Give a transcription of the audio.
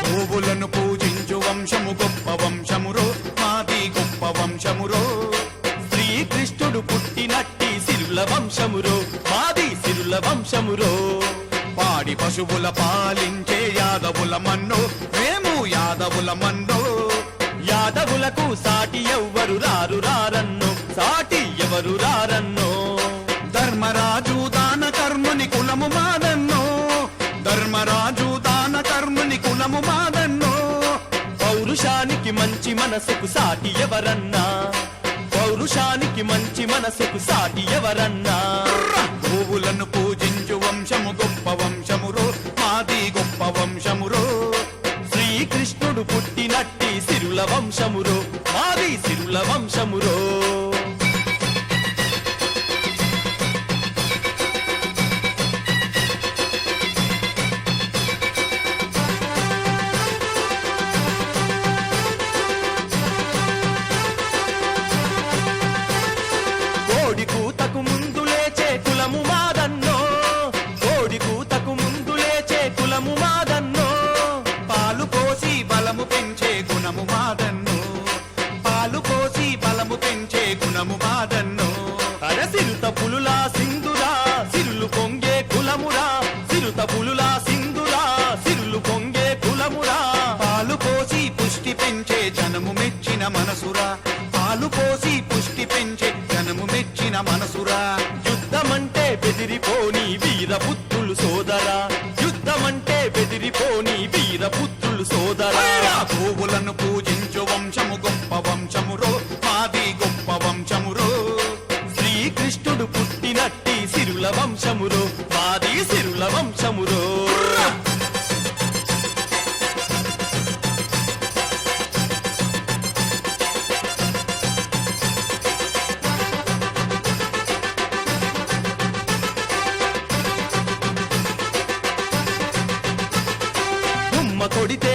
గోవులను పూజించు వంశము గొప్ప వంశమురో మాది గొప్ప వంశమురో శ్రీకృష్ణుడు పుట్టినట్టి సిరుల వంశమురో మాది సిరుల వంశమురో పాడి పశువుల పాలించే యాదవుల మన్నో మేము యాదవుల మన్నో యాదవులకు సాటి ఎవ్వరు రారు రారన్నో సాటి ఎవరు రారన్నో ధర్మరాజు దాన కర్ముని కులము మాదన్నో ధర్మరాజు దాన కర్ముని కులము మాదన్నో పౌరుషానికి మంచి మనసుకు సాటి ఎవరన్నా పౌరుషానికి మంచి మనసుకు సాటి ఎవరన్నా గోవులను పూజించు వంశము గొప్ప వంశమురో మాది గొప్ప వంశమురో శ్రీకృష్ణుడు పుట్టినట్టి సిరుల వంశమురో మాది సిరుల వంశమురో కోడి కూతకు ముందు లేచే కులము మాదన్నో కోడి కూతకు ముందు లేచే కులము మాదన్నో పాలు పోసి బలము పెంచే గుణము మాదన్నో పాలు పోసి బలము పెంచే గుణము మాదన్నో సిరుత పులులా సింధురా సిరులు పొంగే కులమురా సిరుత పులులా సింధురా సిరులు పొంగే కులమురా పాలు పోసి పుష్టి పెంచే జనము మెచ్చిన మనసురా పాలు పోసి పుష్టి పెంచే జనము మెచ్చిన మనసురా యుద్ధమంటే బెదిరిపోని వీరపుత్రులు సోదరా యుద్ధమంటే బెదిరిపోని వీరపుత్రులు సోదరా గోవులను పూజించు వంశము గొప్ప వంశమురో మాది గొప్ప వంశమురో శ్రీకృష్ణుడు పుట్టినట్టి సిరుల వంశమురో మాది సిరుల వంశమురో కొడితే